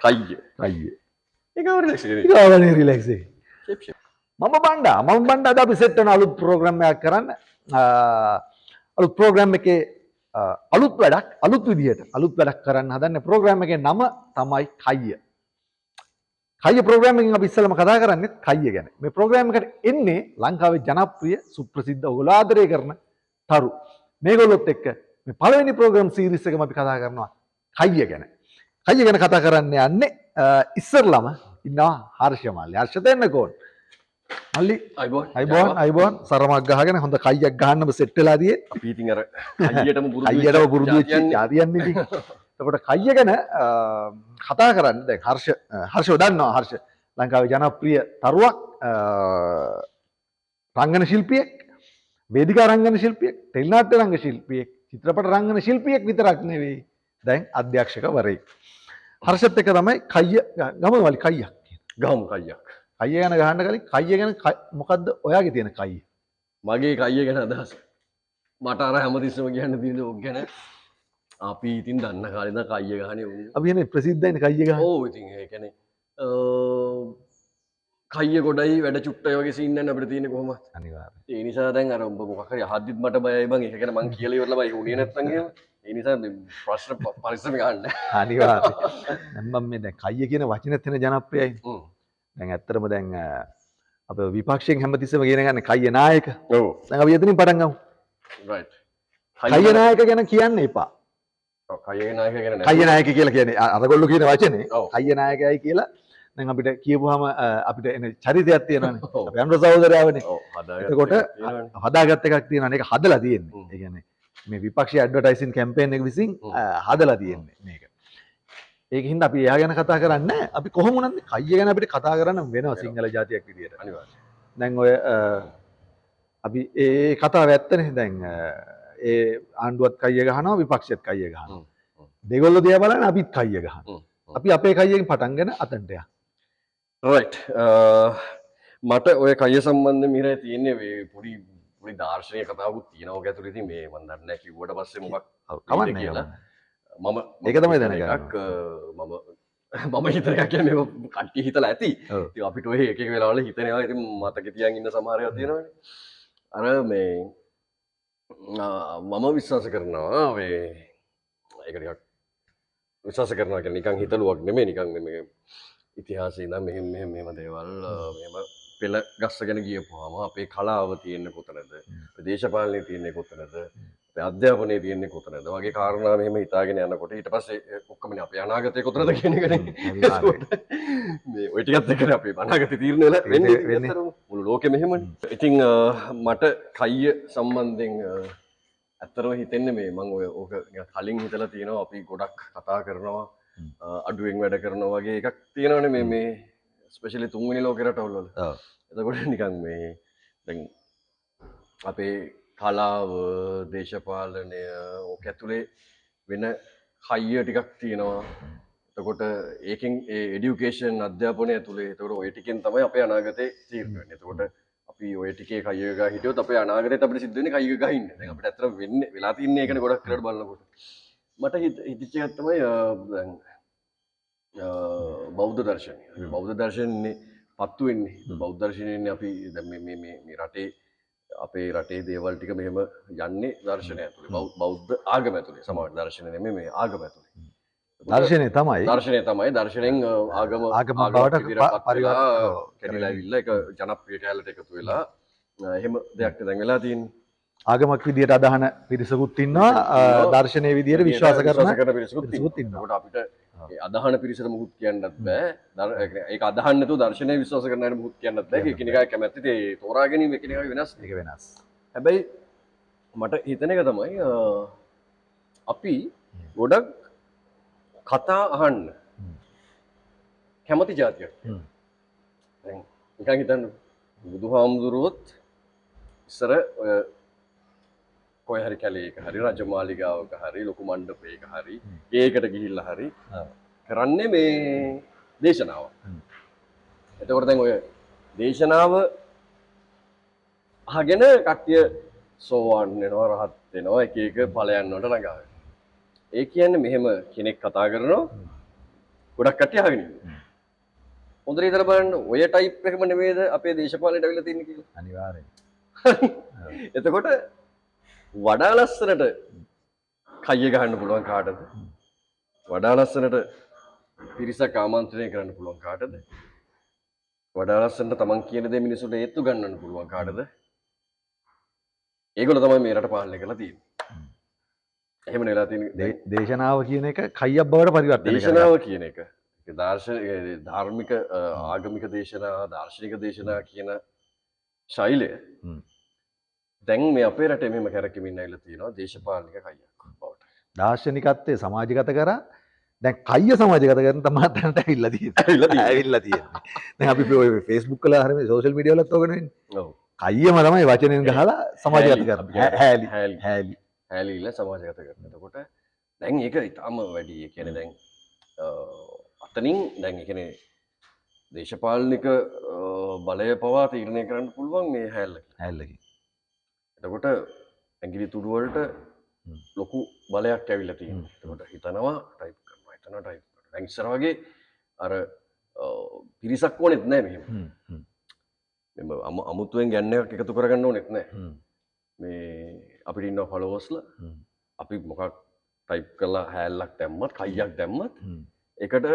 කයිය. කයිය. ඒක රිලැක්ස් එක. ඒක අවනේ රිලැක්ස් එක. ෂේප්. මම බණ්ඩා අද අපි සෙට් වෙන අලුත් ප්‍රෝග්‍රෑම් එකක් කරන්න. අලුත් ප්‍රෝග්‍රෑම් එකේ අලුත් වැඩක් කරන්න හදන්නේ. ප්‍රෝග්‍රෑම් එකේ නම තමයි කයිය. කයිය ප්‍රෝග්‍රෑම් එකෙන් අපි ඉස්සෙල්ලාම කතා කරන්නේ කයිය ගැන. මේ ප්‍රෝග්‍රෑම් එකට එන්නේ ලංකාවේ ජනප්‍රිය සුප්‍රසිද්ධ ඔයගොල්ලෝ ආදරය කරන තරු. මේගොල්ලොත් එක්ක මේ පළවෙනි ප්‍රෝග්‍රෑම් සීරීස් එකම අපි කතා කරනවා කයිය ගැන. කයිය ගැන කතා කරන්න යන්නේ ඉස්සෙල්ලාම ඉන්නවා හර්ෂ මල්ලි. හර්ෂ දෙන්නකෝ. මල්ලි අයිබෝන් සරමක් ගහගෙන හොඳ කයියක් ගහන්නම සෙට් වෙලා තියෙන්නේ. අපි ඉතින් අර කයියටම පුරුදු වෙච්ච යාදියන් ඉතින්. එතකොට කයිය ගැන කතා කරන්න දැන් හර්ෂව දන්නවා. හර්ෂ ලංකාවේ ජනප්‍රිය තරුවක්, රංගන ශිල්පියෙක්, වේදිකා රංගන ශිල්පියෙක්, ටෙලිනාට්‍ය රංගන ශිල්පියෙක්, චිත්‍රපට රංගන ශිල්පියෙක් විතරක් නෙවෙයි දැන් අධ්‍යක්ෂකවරයෙක්. හර්ෂත් එක්ක තමයි කයිය ගමු වලි කයියක්. ගහමු කයියක්. කයිය ගැන ගහන්න කලින් කයිය ගැන මොකද්ද ඔයාගේ තියෙන කයිය? මගේ කයිය ගැන අදහස. මට අර හැමතිස්සම කියන්න තියෙන ඕක ගැන අපි ඉතින් දන්න කාලේ ඉඳන් කයිය ගහන්නේ උන්. අපි කියන්නේ ප්‍රසිද්ධයිනේ කයිය ගහන්නේ. ඔව් ඉතින් ඒ කියන්නේ කයිය ගොඩයි වැඩ චුට්ටයි වගේ සීන් නැන්න අපිට තියෙන්නේ කොහොමද? අනිවාර්යයෙන්. ඒ නිසා දැන් අර උඹ මොකක් හරි අහද්දිත් මට බයයි බං. ඒක ගැන මං කියලා ඉවරලා බයි උනේ නැත්තම් එහෙම. ඒ නිසා මේ ප්‍රශ්න පරිස්සම ගන්න. අනිවාර්යයෙන්. දැන් මම මේ දැන් කයිය කියන වචනේත් වෙන ජනප්‍රියයි. දැන් ඇත්තටම දැන් අප විපක්ෂයෙන් හැමතිස්සම කියන ගන්නේ කයිය නායක. ඔව්. දැන් අපි එතනින් පටන් ගමු. රයිට්. කයිය නායක ගැන කියන්න එපා. ඔව් කයිය නායක ගැන නෑ. කයිය නායක කියලා කියන්නේ අරගොල්ලෝ කියන වචනේ. ඔව්. කයිය නායකයයි කියලා දැන් අපිට කියපුවාම අපිට එන චරිතයක් තියෙනවානේ. අපි අනුර සහෝදරයාවනේ. ඔව් හදාගත්ත එතකොට හදාගත්ත එකක් තියෙනවානේ. ඒක හදලා තියෙන්නේ. ඒ කියන්නේ මේ විපක්ෂයේ ඇඩ්වර්ටයිසින් කැම්පේන් එක විසින් හදලා තියෙන්නේ මේක. ඒක හින්දා අපි එයා ගැන කතා කරන්නේ නැහැ. අපි කොහොම වුණත් කයිය ගැන අපිට කතා කරන්න වෙනවා සිංහල ජාතියක් විදියට. අනිවාර්යයෙන්. දැන් ඔය අපි ඒ කතාව ඇත්තනේ. දැන් ඒ ආණ්ඩුවත් කයිය ගහනවා විපක්ෂයත් කයිය ගහනවා. දෙගොල්ලෝ දිහා බලන්න අපිත් කයිය ගහනවා. අපි අපේ කයියෙන් පටන්ගෙන අතන්ට යනවා. රයිට්. මට ඔය කයිය සම්බන්ධයෙන් මිරේ තියෙන්නේ මේ පොඩි දාර්ශනික කතාවකුත් තියෙනවා. ඔක ඇතුළේ ඉතින් මේ මම දන්නේ නැහැ කිව්වට පස්සේ මොකක් කවන්නේ කියලා. මම ඒක තමයි දැනගන්න. මම හිතන එකක් කියන්නේ මේ කට්ටිය හිතලා ඇති. ඉතින් අපිට ඔය එක එක වෙලාවල හිතනවා. ඉතින් මතක තියන් ඉන්න සමහර ඒවා තියෙනවානේ. අර මේ මම විශ්වාස කරනවා මේ ඒක ටිකක් විශ්වාස කරනවා කියන්නේ නිකන් හිතලුවක් නෙමෙයි නිකන් මේ ඉතිහාසයේ ඉඳන් මෙහෙම දේවල් මෙහෙම පෙළ ගස්සගෙන ගියපුවාම අපේ කලාව තියෙන්නේ කොතනද? දේශපාලනය තියෙන්නේ කොතනද? අධ්‍යාපනය තියෙන්නේ කොතනද වගේ කාරණා මෙහෙම හිතාගෙන යනකොට ඊට පස්සේ ඔක්කොමනේ අපේ අනාගතය කොතනද කියන එකනේ මේ ඔය ටිකත් එක්කනේ අපේ අනාගතය තීරණය වෙන්නේ මුළු ලෝකෙම එහෙමනේ. ඉතින් මට කයිය සම්බන්ධයෙන් ඇත්තටම හිතෙන්නේ මේ මම ඔය ඕක කලින් හිතලා තියෙනවා අපි ගොඩක් කතා කරනවා අඩුවෙන් වැඩ කරනවා වගේ එකක් තියෙනවනේ මේ ස්පෙෂලි තුන්වෙනි ලෝක රටවල් වල. එතකොට නිකන් මේ දැන් අපේ කලාව දේශපාලනය ඕක ඇතුලේ වෙන කයිය ටිකක් තියෙනවා. එතකොට ඒකෙන් ඒ එඩියුකේෂන් අධ්‍යාපනය ඇතුලේ එතකොට ඔය ටිකෙන් තමයි අපේ අනාගතේ තීරණය වෙන්නේ. එතකොට අපි ඔය ටිකේ කයිය ගා හිටියොත් අපේ අනාගතේත් අපිට සිද්ධ වෙන්නේ කයිය ගා ඉන්න. දැන් අපිට ඇත්තට වෙන්නේ වෙලා තින්නේ ඒකනේ ගොඩක් කරලා බලනකොට. මට හිතච්ච එකක් තමයි දැන් බෞද්ධ දර්ශනය. බෞද්ධ දර්ශනේ පත්තු වෙන්නේ. බෞද්ධ දර්ශනයනේ අපි දැන් මේ රටේ අපේ රටේ දේවල් ටික මෙහෙම යන්නේ දර්ශනය ඇතුලේ. බෞද්ධ ආගම ඇතුලේ. සමාජ දර්ශනය නෙමෙයි මේ ආගම ඇතුලේ. දර්ශනය තමයි. දර්ශනයෙන් ආගම බවට කැඩිලා ඇවිල්ලා ඒක ජනප්‍රිය කැලට එකතු වෙලා එහෙම දෙයක් දැන් වෙලා තියෙන්නේ. ආගමක් විදියට අදහන පිරිසකුත් ඉන්නවා. දර්ශනීය විදියට විශ්වාස කරන පිරිසකුත් ඉන්නවා. අපිට අදහන පිරිසට මුකුත් කියන්නත් බෑ. ඒක අදහන්න නැතුව දර්ශනය විශ්වාස කරන අයට මුකුත් කියන්නත් බෑ. එකිනෙකා කැමැත්තට ඒ තෝරා ගැනීම එකිනෙකා වෙනස්. ඒක වෙනස්. හැබැයි මට හිතන එක තමයි අපි ගොඩක් කතා අහන්න කැමති ජාතියක්. දැන් නිකන් හිතන්න බුදුහාමුදුරුවොත් ඉස්සර ඔය කොයි හරි කැලේක හරි රජමාලිගාවක හරි ලොකු මණ්ඩපයක හරි ඒකට ගිහිල්ලා හරි කරන්නේ මේ දේශනාව. එතකොට දැන් ඔය දේශනාව අහගෙන කට්ටිය සෝවාන් වෙනවා රහත් වෙනවා එක ඵලයන් වලට ළඟා වෙනවා. ඒ කියන්නේ මෙහෙම කෙනෙක් කතා කරනවා ගොඩක් කට්ටිය අහගෙන ඉන්නවා. හොඳට හිතලා බලන්න ඔය ටයිප් එකම නෙමෙයිද අපේ දේශපාලනයට අවිලා තියෙන්නේ කියලා. අනිවාර්යෙන්. එතකොට වඩා ලස්සනට කයිය ගහන්න පුළුවන් කාටද? වඩා ලස්සනට පිරිසක් ආමන්ත්‍රණය කරන්න පුළුවන් කාටද? වඩා ලස්සනට තමන් කියන දේ මිනිසුන්ට ඒත්තු ගන්නන්න පුළුවන් කාටද? ඒගොල්ලෝ තමයි මේ රට පාලනය කරලා තියෙන්නේ. එහෙම නෙලා තියෙන්නේ. දේශනාව කියන එක කයියක් බවට පරිවර්තනය කරනවා. දේශනාව කියන එක ධාර්මික ආගමික දේශනා දාර්ශනික දේශනා කියන ශෛලය දැන් මේ අපේ රටේ මෙහෙම කරකෙමින් ඇවිල්ලා තියෙනවා දේශපාලනික කයියක් බවට. දාර්ශනිකත්වයේ සමාජගත කරා දැන් කයිය සමාජගත කරන තමයි දැනට ඇවිල්ලා තියෙන්නේ. ඇවිල්ලා තියෙන්නේ. දැන් අපි ඔය Facebook වල හරිය සෝෂල් මීඩියා වලත් ඕකනේ වෙන්නේ. ඔව්. කයියම තමයි වචනෙන් ගහලා සමාජගත කරන්නේ. හැලිල සමාජගත කරන. එතකොට දැන් ඒක ඉතාම වැඩි. ඒ කියන්නේ දැන් අතනින් දැන් ඒ කියන්නේ දේශපාලනික බලය පවා තීරණය කරන්න පුළුවන් මේ හැල්ලකින්. එතකොට ඇඟිලි තුඩු වලට ලොකු බලයක් ඇවිල්ලා තියෙනවා. එතකොට හිතනවා ටයිප් කරනවා. හිතනවා ටයිප් කරනවා. දැන් ඉස්සර වගේ අර පිරිසක් ඕනෙත් නැහැ මෙහෙම. අමුතුවෙන් ගැන්න එකක් එකතු කරගන්න ඕනෙත් නැහැ. මේ අපිට ඉන්න ෆලෝවර්ස්ලා අපි මොකක් ටයිප් කරලා හැල්ලක් දැම්මත් කයියක් දැම්මත් ඒකට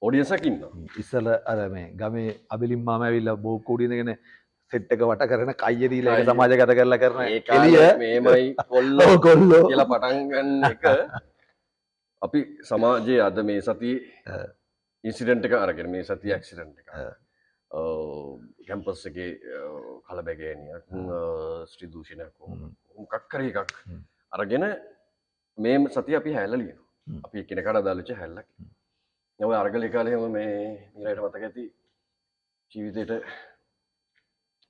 ඔඩියන්ස් එකක් ඉන්නවා. ඉස්සල අර මේ ගමේ අබිලිම් මාම ඇවිල්ලා බෝක්කුඩිය ඉඳගෙන සෙට් එක වට කරන කයිය දීලා ඒක සමාජගත කරලා කරන එළිය මේමයි කොල්ලෝ කියලා පටන් ගන්න එක අපි සමාජයේ අද මේ සතියේ ඉන්සිඩන්ට් එක අරගෙන මේ සතියේ ඇක්සිඩන්ට් එක කැම්පස් එකේ කලබගෑනියක් ස්ත්‍රී දූෂණයක් මොකක් හරි එකක් අරගෙන මේ සතිය අපි හැල්ල ලියනවා. අපි එකිනෙකාට අදාළ වෙච්ච හැල්ලක්. ඔය අරගල කාලේ හැම මේ මීරයට මතක ඇති ජීවිතේට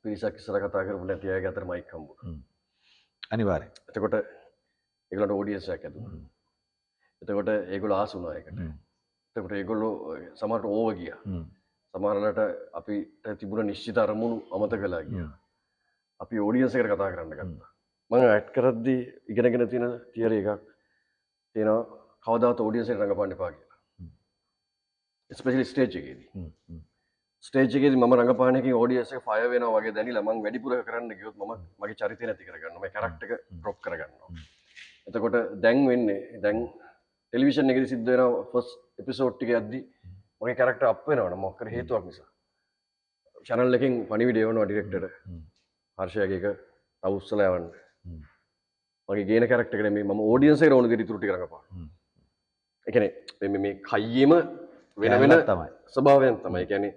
පිරිසක් ඉස්සර කතා කරපු නැති අය අතර මයික් හම්බුණා. අනිවාර්යෙන්. එතකොට ඒගොල්ලන්ට ඔඩියන්ස් එකක් ඇතුණා. එතකොට ඒගොල්ලෝ ආස වුණා ඒකට. එතකොට ඒගොල්ලෝ සමහරට ඕව ගියා. සමහරලට අපිට තිබුණ නිශ්චිත අරමුණු අමතක කළා ගියා. අපි ඔඩියන්ස් එකට කතා කරන්න ගත්තා. මම ඇඩ් කරද්දී ඉගෙනගෙන තියෙන තියරි එකක් තියෙනවා කවදාවත් ඔඩියන්ස් එකට රඟපාන්න එපා කියලා. ස්පෙෂලි ස්ටේජ් එකේදී. ස්ටේජ් එකේදී මම රඟපාන එකකින් ඔඩියන්ස් එක ෆයර් වෙනවා වගේ දැනිලා මම වැඩිපුර කරන්න ගියොත් මම මගේ චරිතය නැති කරගන්නවා. මගේ කැරක්ටර් එක ඩ්‍රොප් කරගන්නවා. එතකොට දැන් වෙන්නේ දැන් ටෙලිවිෂන් එකේදී සිද්ධ වෙනවා ෆස්ට් එපිසෝඩ් ටික යද්දී මගේ කැරක්ටර් අප් වෙනවනේ මොකක් හරි හේතුවක් නිසා. channel එකෙන් පණිවිඩය එවනවා ඩිරෙක්ටර්ට. හර්ෂයාගේ එක අවුස්සලා යවන්න. මගේ ගේන කැරක්ටර් එක නෙමෙයි මම ඔඩියන්ස් එකට ඕන විදිහට ඉතුරු ටික රඟපාන. ඒ කියන්නේ මේ කයියෙම වෙන වෙන තමයි. ස්වභාවයන් තමයි. ඒ කියන්නේ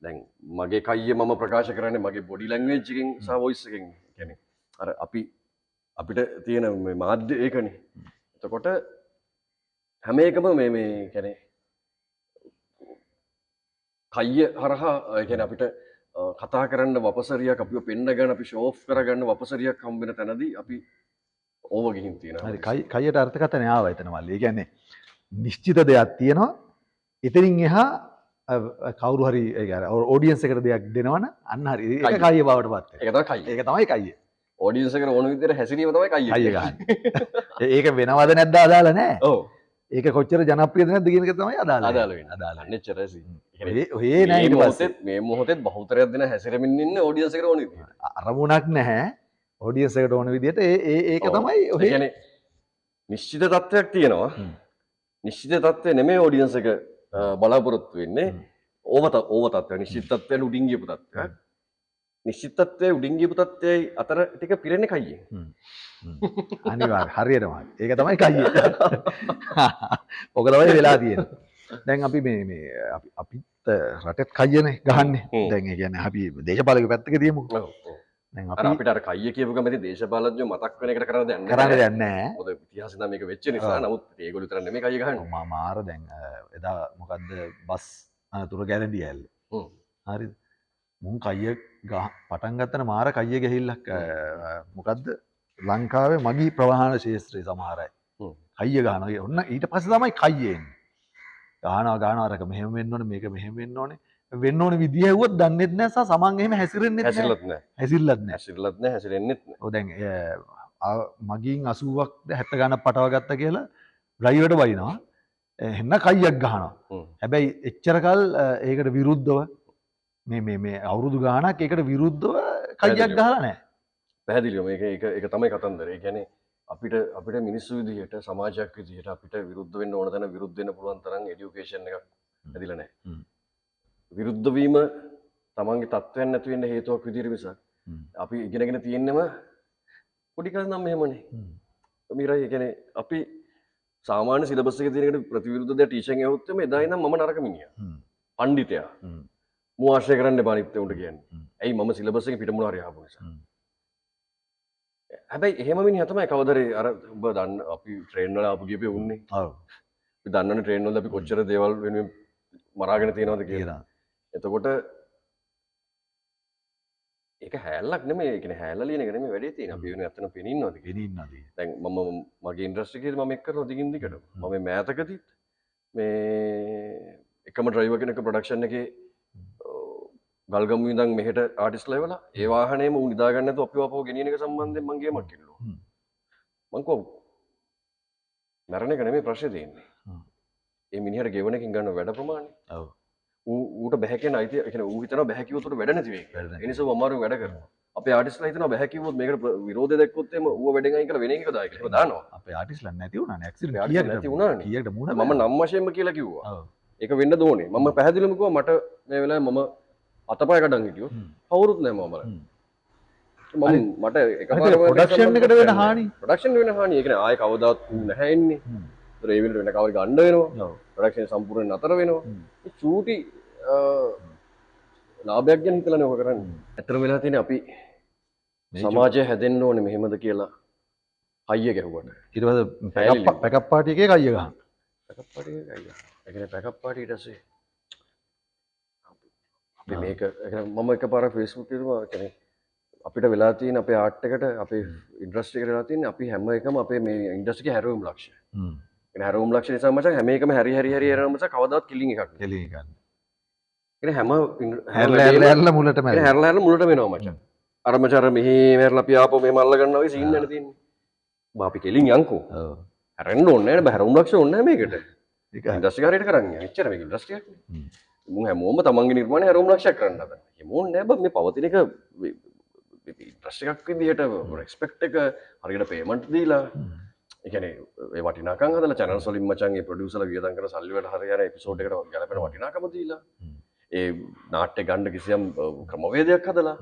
දැන් මගේ කයිය මම ප්‍රකාශ කරන්නේ මගේ බොඩි ලැන්ග්වේජ් එකකින් සහ වොයිස් එකකින්. ඒ කියන්නේ අර අපිට තියෙන මේ මාධ්‍ය ඒකනේ. එතකොට හැම එකම මේ කියන්නේ කයිය හරහා ඒ කියන්නේ අපිට කතා කරන්න වපසරියක් අපිව පෙන්න ගන්න අපි ෂෝ ඔෆ් කරගන්න වපසරියක් හම්බ වෙන තැනදී අපි ඕව ගිහින් තියෙනවා. හරි කයියට අර්ථකථනය ආවා එතන මල්ලි. ඒ කියන්නේ නිශ්චිත දෙයක් තියෙනවා. එතනින් එහා කවුරු හරි ඔඩියන්ස් එකට දෙයක් දෙනවනම් අන්න හරි. ඒක කයිය බවට පත් වෙනවා. ඒක තමයි කයිය. ඒක තමයි කයිය. ඔඩියන්ස් එකට ඕන විදිහට හැසිරීම තමයි කයිය. කයිය ගන්න. ඒක වෙනවද නැද්ද අදාළ නැහැ. ඔව්. ඒක කොච්චර ජනප්‍රියද නැද්ද කියන එක තමයි අදාළ. අදාළ වෙන්නේ. අදාළ. අනෙච්චරසි. ඔය නෑ ඊට පස්සේ මේ මොහොතේ බහුතරයක් දෙන හැසිරෙමින් ඉන්න ඔඩියන්ස් එකට ඕන විදිහට. අරමුණක් නැහැ. ඔඩියන්ස් එකට ඕන විදිහට ඒක තමයි ඔය කියන්නේ නිශ්චිත තත්ත්වයක් තියෙනවා. නිශ්චිත තත්ත්වය නෙමෙයි ඔඩියන්ස් එක බලාපොරොත්තු වෙන්නේ. ඕව තත්ත්වය නිශ්චිත තත්ත්වයට උඩින් ගියපු තත්ත්වයක්. නිශ්චිත තත්ත්වයේ උඩින් ගියපු තත්ත්වයයි අතර ටික පිරෙන්නේ කයියෙන්. අනිවාර්ය හරියටම ඒක තමයි කයිය. ඔක තමයි වෙලා තියෙන්නේ. දැන් අපි මේ අපිත් රටෙත් කයියනේ ගහන්නේ. දැන් ඒ කියන්නේ අපි දේශපාලක පැත්තක තියමු. දැන් අපිට අර කයිය කියපු ගමන් දේශපාලඥයෝ මතක් වෙන එකට කරන්න දෙයක් නැහැ. කරන්න දෙයක් නැහැ. මොකද ඉතිහාසෙ නම් මේක වෙච්ච නිසා. නමුත් ඒගොල්ලෝ විතර නෙමෙයි කයිය ගහන්නේ. මාර දැන් එදා මොකද්ද බස් අනතුර ගැලන්ඩි ඇල්ල. හරිද? මුන් කයිය පටන් ගත්තන මාර කයිය ගහිල්ලක් මොකද්ද ලංකාවේ මගී ප්‍රවාහන ශේත්‍රයේ සමහර අය කයිය ගහනවා. ඔන්න ඊට පස්සේ තමයි කයිය එන්නේ. ගහනවා අරක මෙහෙම වෙන්න ඕනේ මේක මෙහෙම වෙන්න ඕනේ. වෙන්න ඕනේ විදිය ඇහුවොත් දන්නෙත් නැහැ සහ සමන් එහෙම හැසිරෙන්නෙත් නැහැ. හැසිරෙලත් නැහැ. හැසිරෙන්නෙත් නැහැ. ඔව් දැන් මගින් 80ක් 70 ගණන් පටව ගත්ත කියලා ඩ්‍රයිවර්ට බයිනවා. එන්න කයියක් ගහනවා. හැබැයි එච්චරකල් ඒකට විරුද්ධව මේ අවුරුදු ගානක් ඒකට විරුද්ධව කයියක් ගහලා නැහැ. පැහැදිලිව මේක ඒක තමයි කතන්දරේ. ඒ කියන්නේ අපිට මිනිස්සු විදිහට සමාජයක් විදිහට අපිට විරුද්ධ වෙන්න ඕන තැන විරුද්ධ වෙන්න පුළුවන් තරම් এডুকেෂන් එකක් ඇදිලා නැහැ. විරුද්ධ වීම තමන්ගේ තත්ත්වයන් නැති වෙන්න හේතුවක් විදිහට මිසක් අපි ඉගෙනගෙන තියෙන්නම පොඩි කාලේ නම් මෙහෙමනේ. මීරයි කියන්නේ අපි සාමාන්‍ය සිලබස් එකේ තියෙන එකට ප්‍රතිවිරුද්ධ දෙයක් ටීචර් එකෙන් ඇහුවොත් එමේ එදා ඉඳන් මම නරක මිනිහා. පඬිතයා. මම ආශ්‍රය කරන්න එපා අනිත් උන්ට කියන්නේ. ඇයි මම සිලබස් එකේ පිට මොනවා හරි ආපු නිසා. හැබැයි එහෙම මිනිහා තමයි කවදරේ අර ඔබ දන්න අපි ට්‍රේන් වල ආපු ගියපේ උන්නේ. ඔව්. අපි දන්නවනේ ට්‍රේන් වල අපි කොච්චර දේවල් වෙනුවෙන් මරාගෙන තියෙනවද කියලා. එතකොට ඒක හැල්ලක් නෙමෙයි. ඒ කියන්නේ හැල්ල ලියන එක නෙමෙයි වැඩේ තියෙන්නේ. අපි වෙන ඇත්තටම පෙනී ඉන්නවද කියලා. පෙනී ඉන්නවද? දැන් මම මගේ ඉන්ඩස්ට්‍රි එකේ මම එක් කරනවා දිගින් දිගට. මම මෑතකදී මේ එකම ඩ්‍රයිවර් කෙනෙක් ප්‍රොඩක්ෂන් එකේ ගල්ගමු ඉඳන් මෙහෙට ආටිස්ට්ලා එවලා ඒ වාහනේම උන් නිදා ගන්න නැතුව අපිව අපව ගෙනියන එක සම්බන්ධයෙන් මං ගේමක් කිව්වා. මං කෝ මරණ එක නෙමෙයි ප්‍රශ්නේ තියෙන්නේ. ඒ මිනිහට ගෙවන එකකින් ගන්න වැඩ ප්‍රමාණය. ඔව්. ඌට බැහැ කියන අයිතිය ඒ කියන්නේ ඌ හිතනවා බැහැ කිව්වොත් උට වැඩ නැති වෙයි. ඒ නිසා ඌ අමාරුවෙන් වැඩ කරනවා. අපේ ආටිස්ට්ලා හිතනවා බැහැ කිව්වොත් මේකට විරෝධය දැක්කොත් එහෙම ඌව වැඩෙන් අයින් කරලා වෙන එකක දායි කියලා. එහෙම දානවා. අපේ ආටිස්ට්ලා නැති වුණානේ ඇක්සිඩන්ට් කීයකට නැති වුණානේ. කීයකට මුණ මම නම් වශයෙන්ම කියලා කිව්වා. ඔව්. ඒක වෙන්න දෝනේ. මම පැහැදිලිවම කිව්වා මට මේ වෙලාවේ මම අතපය කඩන් හිටියොත් කවුරුත් නැහැ මම බලන්න. මට එකපාරම ප්‍රොඩක්ෂන් එකට වෙන හානි. ප්‍රොඩක්ෂන් වෙන හානි. ඒ කියන්නේ ආයේ කවදාවත් නැහැ එන්නේ. ඒතර ඒ විදිහට වෙන කවරි ගන්න වෙනවා. ඔව්. ප්‍රොඩක්ෂන් සම්පූර්ණයෙන් නතර වෙනවා. ඒ චූටි ලාභයක් ගැන හිතලානේ ඔක කරන්නේ. ඇත්තටම වෙලා තියෙන්නේ අපි සමාජය හැදෙන්න ඕනේ මෙහෙමද කියලා හයිය ගැහුවට. ඊට පස්සේ පැකප් පාටි එකේ කයිය ගහන. පැකප් පාටි එකේ කයිය. ඒ කියන්නේ පැකප් පාටි ඊට පස්සේ අපි මේක මම එකපාර Facebook එකේ කියන්නේ අපිට වෙලා තියෙන අපේ ආර්ට් එකට අපේ ඉන්ඩස්ට්‍රි එකට වෙලා තියෙන අපි හැම එකම අපේ මේ ඉන්ඩස්ට්‍රි එකේ හැරවුම් ලක්ෂ්‍ය. ඒ හැරවුම් ලක්ෂ්‍ය නිසා මචං හැම එකම හැරි යනවා මචං කවදාවත් කිලින් එකක් නෙවෙයි. කෙලින් ගන්න. ඒ හැම හැරලා මුලටම හැරලා මුලට වෙනවා මචං. අර මචං මෙහි හැරලා අපි ආපහු මෙහෙම අල්ල ගන්නවා වගේ සීන් එකක් තියෙන්නේ. බා අපි කෙලින් යන්කෝ. ඔව්. හැරෙන්න ඕනේ නැහැ හැරවුම් ලක්ෂ්‍ය ඕනේ නැහැ මේකට. ඒක ඉන්ඩස්ට්‍රි කාර්යයට කරන්නේ. එච්චර මේක ඉන්ඩස්ට්‍රි එකක් නේ. මුන් හැමෝම තමන්ගේ නිර්මාණය හැරවුම් ලක්ෂ්‍යයක් කරන්න හදන. හැමෝම නෑ බං මේ පවතින එක ඉන්ඩස්ට්‍රි එකක් විදිහට රෙස්පෙක්ට් එක හරියට පේමන්ට් දීලා ඒ කියන්නේ ඒ වටිනාකම් හදලා channels වලින් මචං ඒ ප්‍රොඩියුසර්ලා වියදම් කරන සල්ලි වලට හරියට එපිසෝඩ් එකට ගැලපෙන වටිනාකම දීලා ඒ නාට්‍ය ගන්න කිසියම් ක්‍රමවේදයක් හදලා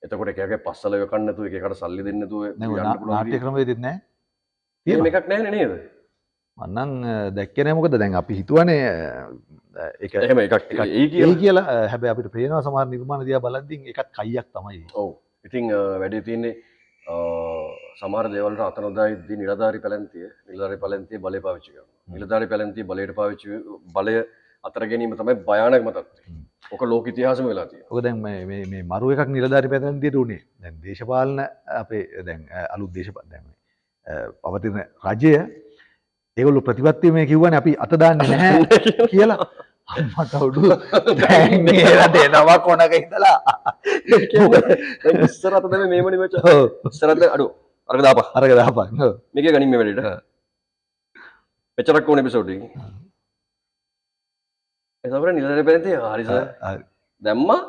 එතකොට එකගේ පස්සල යකන්න නැතුව එකකට සල්ලි දෙන්න නැතුව යන්න පුළුවන් නාට්‍ය ක්‍රමවේදෙත් නැහැ. එහෙම එකක් නැහැ නේද? මන්නම් දැක්කේ නැහැ මොකද දැන් අපි හිතුවනේ ඒක එහෙම එකක් ඒ කියලා හැබැයි අපිට පේනවා සමහර නිර්මාණ දිහා බලද්දී එකක් කයියක් තමයි. ඔව්. ඉතින් වැඩි තියෙන්නේ සමහර දේවල් වලට අත නොදායිද්දී නිලධාරී පැලැන්තිය බලය පාවිච්චි කරනවා. නිලධාරී පැලැන්තිය බලයට පාවිච්චි බලය අතර ගැනීම තමයි භයානකම තත්ත්වය. ඔක ලෝක ඉතිහාසෙම වෙලා තියෙනවා. ඔක දැන් මේ මරු එකක් නිලධාරී පැලැන්තියට උනේ. දැන් දේශපාලන අපේ දැන් අලුත් දේශපාලන දැන් පවතින රජය ඒගොල්ලෝ ප්‍රතිපත්තිය මේ කිව්වනේ අපි අත දාන්නේ නැහැ කියලා. අම්මට උඩු දැන් ඒලා දෙනවා කොනක ඉඳලා. දැන් ඉස්සර අත දැම්මේ මේමනේ මචං. ඔව්. ඉස්සර අත අඩෝ අරක දාපන්. ඔව්. මේකේ ගනින් මේ වැඩේට. මෙච්චරක් ඕන එපිසෝඩ් එකකින්. එතකොට නිලධාරී පැලැන්තිය හරි සර්. දැම්මා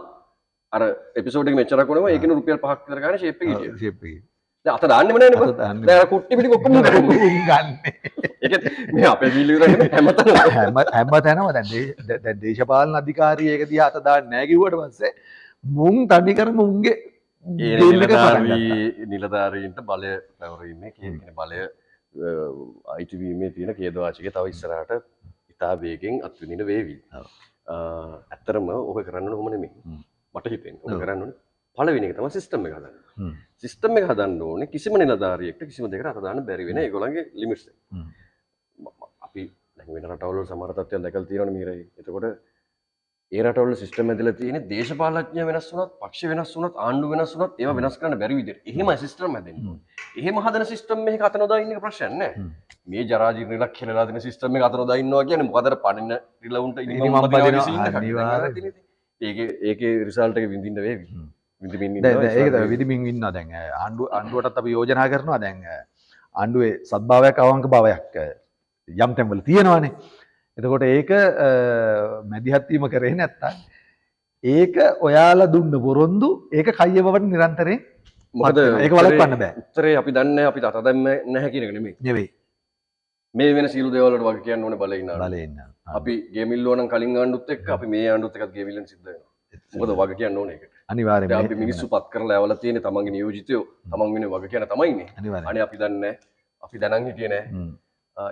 අර එපිසෝඩ් එකේ මෙච්චරක් ඕනම ඒකිනු රුපියල් 5ක් විතර ගන්න ෂේප් එකේ හිටියා. ෂේප් එකේ. දැන් අත දාන්නෙම නෑනේ බං. දැන් අර කුට්ටි පිටි ඔක්කොම ගන්න. ඒක මේ අපේ ජීලි විතරනේ හැමතැනම දැන් දේශපාලන අධිකාරී ඒක දිහා අත දාන්නේ නැහැ කිව්වට පස්සේ මුන් තනි කරම උන්ගේ නිලධාරීන්ට බලය පැවරීමේ කියන්නේ බලය අයිතිවීමේ තියෙන ඛේදවාචකය තව ඉස්සරහට ඉතා වේගෙන් අත්විඳින වේවි. ඇත්තරම ඔක කරන්න ඕම නෙමෙයි. මට හිතෙන්නේ ඔක කරන්න ඕනේ පළවෙනි එක තමයි සිස්ටම් එක හදන්න. සිස්ටම් එක හදන්න ඕනේ කිසිම නිලධාරියෙක්ට කිසිම දෙයකට අත දාන්න බැරි වෙන ඒගොල්ලන්ගේ ලිමිට්ස් එක. අපි දැන් වෙන රටවල සමහර තත්ත්වයන් දැකලා තියෙනවනේ මීරයි. එතකොට ඒ රටවල සිස්ටම් ඇදලා තියෙන්නේ දේශපාලඥය වෙනස් වුණත්, පක්ෂ වෙනස් වුණත්, ආණ්ඩු වෙනස් වුණත් ඒවා වෙනස් කරන්න බැරි විදිහට. එහෙමයි සිස්ටම් හැදෙන්නේ. එහෙම හදන සිස්ටම් එකක අත නොදා ඉන්න එක ප්‍රශ්නයක් නෑ. මේ ජරා ජීර්ණලක් කියලා දෙන සිස්ටම් එක අත නොදා ඉන්නවා කියන්නේ මොකද අර පණින රිලවුන්ට ඉනිමම් බදිනවා සීන් එකක්. ඒකේ රිසල්ට් එක විඳින්න වේවි. විඳින්න ඉන්නවා. ඒක තමයි විඳින්න ඉන්නවා දැන් ආණ්ඩුවටත් අපි යෝජනා කරනවා දැන් ආණ්ඩුවේ සත්භාවයක් අවංක භාවයක් යම් තැන්වල තියෙනවානේ. එතකොට ඒක මැදිහත් වීම කරේ නැත්තම් ඒක ඔයාලා දුන්න පොරොන්දු ඒක කයිය බවට නිරන්තරයෙන් මොකද ඒක වළක්වන්න බෑ. උත්තරේ අපි දන්නේ අපි අත දැම්ම නැහැ කියන එක නෙමෙයි. නෙවෙයි. මේ වෙන සීල දේවල් වලට වගේ කියන්න ඕනේ බලේ ඉන්නවා. බලේ ඉන්න. අපි ගේම් ඉල්ලුවා නම් කලින් ආණ්ඩුත් එක්ක අපි මේ ආණ්ඩුත් එක්කත් ගේම් ඉල්ලන්න සිද්ධ වෙනවා. මොකද වගේ කියන්න ඕනේ ඒකට. අනිවාර්යයෙන්ම දැන් අපි මිනිස්සු පත් කරලා ඇවලා තියෙන තමන්ගේ නියෝජිතයෝ තමන් වෙන වගේ කියන තමයිනේ. අනිවාර්යයෙන්. අනේ අපි දන්නේ නැහැ. අපි දැනන් හිටියේ නැහැ.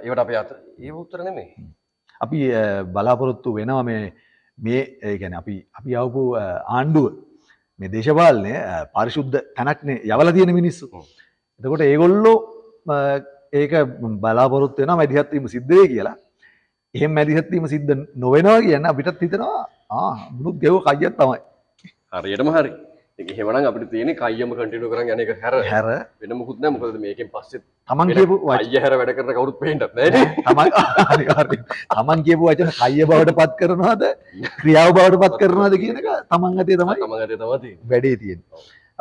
ඒවට අපි අත ඒ උත්තර නෙමෙයි. අපි බලාපොරොත්තු වෙනවා මේ ඒ කියන්නේ අපි ආවපු ආණ්ඩුව මේ දේශපාලනය පාරිශුද්ධ තැනක්නේ යවලා තියෙන මිනිස්සු. එතකොට ඒගොල්ලෝ ඒක බලාපොරොත්තු වෙනවා මැදිහත් වීම සිද්ධ වෙයි කියලා. එහෙම මැදිහත් වීම සිද්ධ නොවෙනවා කියන්නේ අපිටත් හිතෙනවා මුනුත් ගෙව කයියක් තමයි. හරියටම හරි. ඒක එහෙමනම් අපිට තියෙන්නේ කයියම කන්ටිනියු කරන් යන එක හැර වෙන මොකුත් නැහැ. මොකද මේකෙන් පස්සේ තමන් කියපු කයිය හැර වැඩ කරන කවුරුත් පේන්නත් නැහැ නේ. තමන් කියපු වචන කයිය බවට පත් කරනවද ක්‍රියාව බවට පත් කරනවද කියන එක තමන් අතේ තමයි තමන් අතේ තමයි තියෙන්නේ. වැඩේ තියෙන්නේ.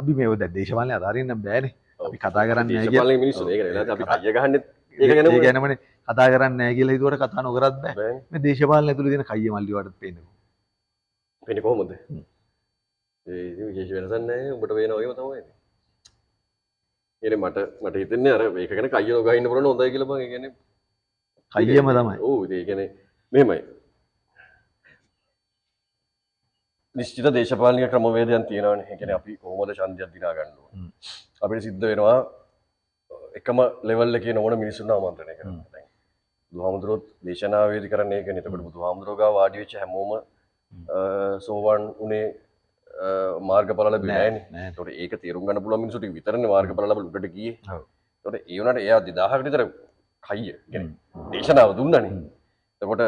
අපි මේ ඔය දේශපාලනය අතාරින්න බෑනේ. අපි කතා කරන්නේ නැහැ දේශපාලන මිනිස්සු ඒක නේද අපි කයිය ගහන්නෙත් ඒක ගැනම ඒ ගැනමනේ කතා කරන්නේ නැහැ කියලා හිතුවට කතා නොකරත් බෑ. මේ දේශපාලන ඇතුළේ තියෙන කයිය මල්ලි වලට පේන්නේ. වෙන්නේ කොහොමද? ඒ ඉතින් විශේෂ වෙනසක් නැහැ. උඹට වෙන වගේම තමයි. මට හිතෙන්නේ අර මේක ගැන කයිය නොගහින්න පුළුවන් හොඳයි කියලා බං. ඒ කියන්නේ කයියම තමයි. ඔව් ඒ කියන්නේ මෙහෙමයි. නිශ්චිත දේශපාලනික ක්‍රමවේදයන් තියෙනවානේ. ඒ කියන්නේ අපි කොහොමද ඡන්දයක් දිනා ගන්න ඕන. අපිට සිද්ධ වෙනවා එකම ලෙවල් එකේ නොවන මිනිස්සුන්ව ආමන්ත්‍රණය කරන්න. දැන් බුදුහාමුදුරුවෝ දේශනාවේදී කරන්නේ ඒකනේ. එතකොට බුදුහාමුදුරුවෝ ගාව වාඩි වෙච්ච හැමෝම සෝවන් උනේ මාර්ගඵල ලැබුණේ නැහැ. ඒතකොට ඒක තේරුම් ගන්න පුළුවන් මිනිස්සු ටික විතරනේ මාර්ගඵල ලැබලා උඩට ගියේ. ඔව්. ඒතකොට ඒ වුණාට එයා 2000කට විතර කයිය කියන්නේ දේශනාව දුන්නානේ. එතකොට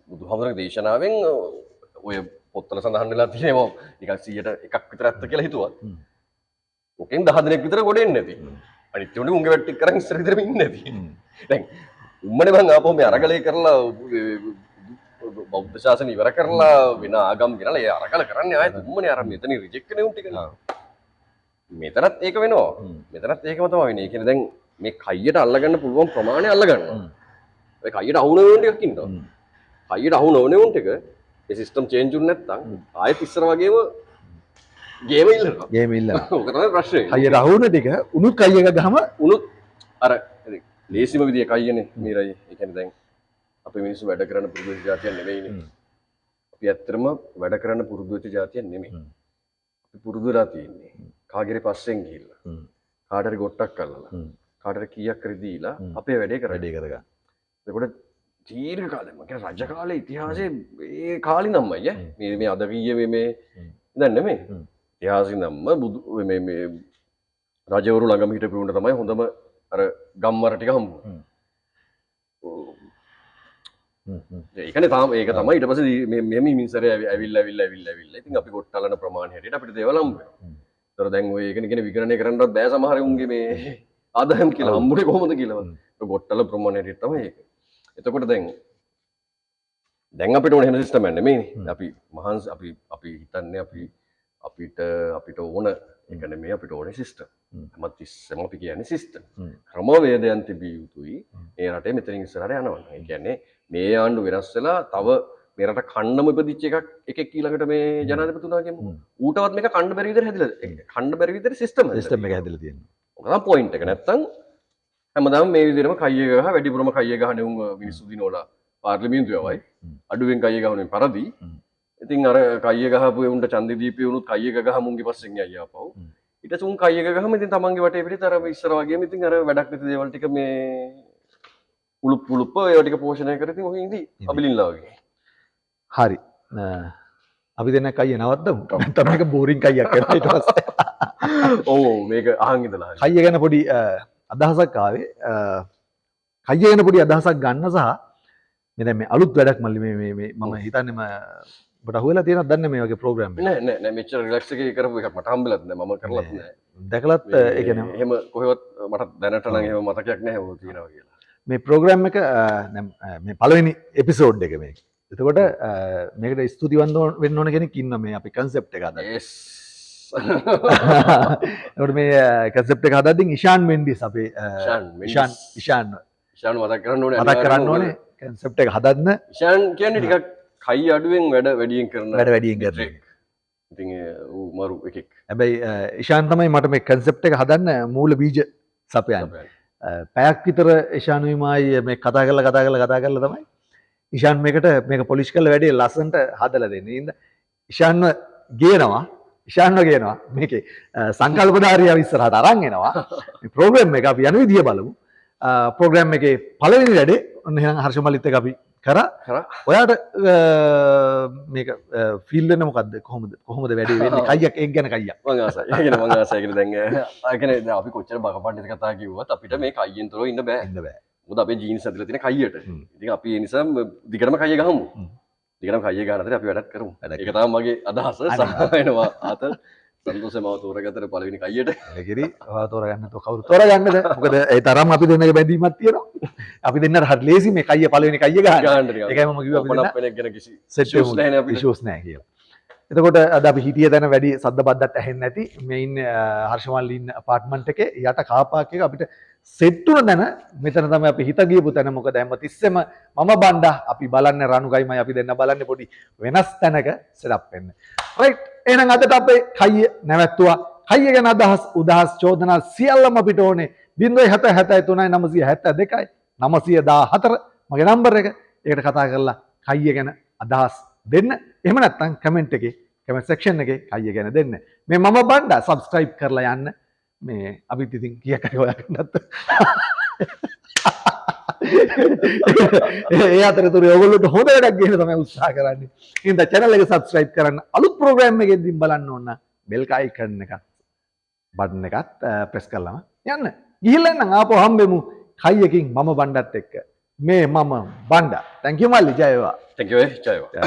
බුදුහාමුදුරගේ දේශනාවෙන් ඔය පොත්වල සඳහන් වෙලා තියෙනවා නිකන් 100ට එකක් විතර ඇත්ත කියලා හිතුවා. ඔකෙන් 10 දෙනෙක් විතර ගොඩ එන්නේ නැති. අනිත් උන්ගේ උන්ගේ වැට්ටි කරන් ඉස්සර විතර ඉන්නේ නැති. දැන් උම්මනේ මං ආපහු මේ අරගලේ කරලා බෞද්ධ ශාසනය ඉවර කරලා වෙන ආගම් ගෙනලා ඒ අරගල කරන්නේ ආයෙත් උම්මනේ අර මෙතන රිජෙක්ට් කරන උන් ටික. මෙතනත් ඒක වෙනවා. මෙතනත් ඒකම තමයි වෙන්නේ. ඒ කියන්නේ දැන් මේ කයියට අල්ලගන්න පුළුවන් ප්‍රමාණය අල්ලගන්නවා. ඒ කයියට අහු නොවන ටිකක් ඉන්නවා. කයියට අහු නොවන උන් ටික ඒ සිස්ටම් චේන්ජ් වුනේ නැත්තම් ආයෙත් ඉස්සර වගේම ගේම ඉල්ලනවා. ගේම ඉල්ලනවා. ඕක තමයි ප්‍රශ්නේ. කයියට අහු වුණ ටික උනුත් කයි එක ගහම උනුත් අර ලේසිම විදිය කයියනේ මීරයි. ඒ කියන්නේ දැන් අපේ මිනිස්සු වැඩ කරන්න පුරුදු වෙච්ච જાතියක් නෙමෙයිනේ. අපි ඇත්තටම වැඩ කරන්න පුරුදු වෙච්ච જાතියක් නෙමෙයි. අපි පුරුදු වෙලා තියෙන්නේ කාගෙරි පස්සෙන් ගිහිල්ලා. කාට හරි ගොට්ටක් අල්ලලා. කාට හරි කීයක් හරි දීලා අපේ වැඩේ කරගන්න. ඒකට දීර්ඝ කාලෙම කියන්නේ රජ කාලේ ඉතිහාසයේ ඒ කාලේ නම්මයි ඈ. මේ අද කීයේ මේ දැන් නෙමෙයි. ඉතිහාසෙ නම්ම බුදු මේ රජවරු ළඟම හිටපු උන්ට තමයි හොඳම අර ගම්වර ටික හම්බුනේ. ඒකනේ තාම ඒක තමයි ඊට පස්සේ මේ මිනිස්සරේ ඇවිල්ලා ඉතින් අපි කොට්ටලන ප්‍රමාණය හැටියට අපිට දේවල් හම්බ වෙනවා. ඒතර දැන් ඔය ඒකනේ කියන විකරණය කරන්නවත් බෑ සමහර උන්ගේ මේ ආදායම් කියලා හම්බුනේ කොහොමද කියලාවත්. ඒක කොට්ටල ප්‍රමාණය හැටියට තමයි ඒක. එතකොට දැන් අපිට ඕන වෙන සිස්ටම් එක නෙමෙයිනේ. අපි මහන්සි අපි හිතන්නේ අපිට ඕන ඒක නෙමෙයි අපිට ඕනේ සිස්ටම්. හැමතිස්සෙම අපි කියන්නේ සිස්ටම්. ක්‍රමවේදයන් තිබිය යුතුයි. ඒ රටේ මෙතනින් ඉස්සරහට යනවා. ඒ කියන්නේ මේ ආණ්ඩු වෙනස් වෙලා තව මේ රට කණ්ඩම ඉපදිච්ච එකෙක් ඊළඟට මේ ජනාධිපතිතුමා කියමු. ඌටවත් මේක කණ්ඩ බැරි විදිහට හැදිලා. කණ්ඩ බැරි විදිහට සිස්ටම් එක හැදිලා තියෙනවා. ඔක තමයි පොයින්ට් එක. නැත්තම් හැමදාම මේ විදිහටම කයිය ගහ වැඩිපුරම කයිය ගහන උන් මිනිස්සු දිනවල පාර්ලිමේන්තුවවයි අඩුවෙන් කයිය ගහන්නේ පරදි. ඉතින් අර කයිය ගහපු උන්ට ඡන්දෙ දීපේ උනුත් කයිය ගහම උන්ගේ පස්සෙන් යයි ආපහු. ඊට පස්සේ උන් කයිය ගහම ඉතින් තමන්ගේ වටේ පිටින් අර ඉස්සර වගේම ඉතින් අර වැඩක් නැති දේවල් ටික මේ උලුප්ප ඒවා ටික පෝෂණය කර ඉතින් ඔහේ ඉඳි අබිලින්ලා වගේ. හරි. අපි දෙන්න කයිය නවත්තමු. නැත්නම් මේක බෝරින් කයියක් වෙනවා ඊට පස්සේ. ඔව් මේක අහන් ඉඳලා. කයිය ගැන පොඩි අදහසක් ආවේ. කයිය ගැන පොඩි අදහසක් ගන්න සහ මේ දැන් මේ අලුත් වැඩක් මල්ලි මේ මම හිතන්නේ ඔබට අහුවෙලා තියෙනවද දන්නේ මේ වගේ ප්‍රෝග්‍රෑම් එක? නෑ මෙච්චර රිලැක්ස් එකේ කරපු එකක් මට හම්බෙලත් නෑ මම කරලත් නෑ. දැකලත් ඒ කියන්නේ එහෙම කොහෙවත් මට දැනට නම් එහෙම මතකයක් නැහැ ඔය තියෙනවා කියලා. මේ ප්‍රෝග්‍රෑම් එක මේ පළවෙනි එපිසෝඩ් එක මේක. එතකොට මේකට ස්තුතිවන්ත වෙන්න ඕන කෙනෙක් ඉන්න මේ අපි කන්සෙප්ට් එක හදලා. yes. එතකොට මේ කන්සෙප්ට් එක හදද්දී ඉෂාන් මෙන්ඩිස් අපේ ඉෂාන් ඉෂාන් මතක් කරන්න ඕනේ මතක් කරන්න ඕනේ කන්සෙප්ට් එක හදන්න ඉෂාන් කියන්නේ ටිකක් කයි අඩුවෙන් වැඩ වැඩියෙන් කරන වැඩ වැඩියෙන් කරන මිත්‍රයෙක්. ඉතින් ඌ මරු එකෙක් හැබැයි ඉෂාන් තමයි මට මේ කන්සෙප්ට් එක හදන්න මූල බීජ සපයන්න පැයක් විතර ඉෂානුයිමයි මේ කතා කරලා තමයි ඉෂාන් මේක පොලිෂ් කරලා වැඩි ලස්සනට හදලා දෙන්නේ. ඉතින් ඉෂාන්ව ගේනවා මේකේ සංකල්පධාරියව ඉස්සරහට අරන් එනවා. මේ ප්‍රෝග්‍රෑම් එක අපි යන විදිය බලමු. ප්‍රෝග්‍රෑම් එකේ පළවෙනි වැඩේ ඔන්න එහෙනම් හර්ෂ මල්ලිත් එක්ක අපි කරා. ඔයාට මේක ෆීල් වෙන්නේ මොකද්ද? කොහොමද වැඩේ වෙන්නේ? කයියක් ඒක ගැන කයියක්. මං ආසයි. ඒ කියන්නේ මං ආසයි කියන්නේ දැන් ඒ කියන්නේ දැන් අපි කොච්චර බකපන්නිත කතා කිව්වත් අපිට මේ කයියෙන් තොරව ඉන්න බෑ. මොකද අපේ ජීන්ස් ඇතුලේ තියෙන කයියට. ඉතින් අපි ඒ නිසා දිගටම කයිය ගහමු. දිගටම කයිය ගන්න අතරේ අපි වැඩක් කරමු. ඒක තමයි මගේ අදහස. සහායනවා ආතල් සන්තෝෂම තෝරගත්තට පළවෙනි කයියට. ඒකෙදි ඔයා තෝරගන්න තෝ කවුරු තෝරගන්නද? මොකද ඒ තරම් අපි දෙන්නගේ බැඳීමක් තියෙනවා. අපි දෙන්නට හරි ලේසි මේ කයිය පළවෙනි කයිය ගන්න. ඒකයි මම කිව්වා අපි දෙන්න වෙන ගැන කිසි ඉෂුස් නැහැ කියලා. එතකොට අද අපි හිටිය තැන වැඩි සද්ද බද්දක් ඇහෙන්නේ නැති මේ ඉන්නේ හර්ෂමල්ලි ඉන්න අපාර්ට්මන්ට් එකේ යට කාර් පාක් එක අපිට සෙට් වුණ තැන මෙතන තමයි අපි හිත ගියපු තැන. මොකද හැමතිස්සෙම මම බණ්ඩා අපි බලන්නේ රණුගයිමයි අපි දෙන්න බලන්නේ පොඩි වෙනස් තැනක සෙටප් වෙන්න. රයිට් එහෙනම් අදට අපේ කයිය නැවැත්තුවා. කයිය ගැන අදහස් උදහස් චෝදනා සියල්ලම අපිට ඕනේ 0773 972 914 මගේ නම්බර් එක. ඒකට කතා කරලා කයිය ගැන අදහස් දෙන්න. එහෙම නැත්නම් කමෙන්ට් එකේ කමෙන්ට් සෙක්ෂන් එකේ කයිය ගැන දෙන්න. මේ මම බණ්ඩා සබ්ස්ක්‍රයිබ් කරලා යන්න. මේ අපිත් ඉතින් කීයක් හරි හොයාගන්නත්. ඒ අතරතුර ඔයගොල්ලෝට හොඳ වැඩක් ගේන්න තමයි උත්සාහ කරන්නේ. ඉතින් channel එක subscribe කරන්න. අලුත් program එකකින් බලන්න ඕන bell icon එක බටන් එකත් press කරලම යන්න. ගිහිල්ලා නම් ආපහු හම්බෙමු කයියකින් මම බණ්ඩත් එක්ක. මේ මම බණ්ඩා. thank you මල්ලි ජය වේවා. thank you ජය වේවා.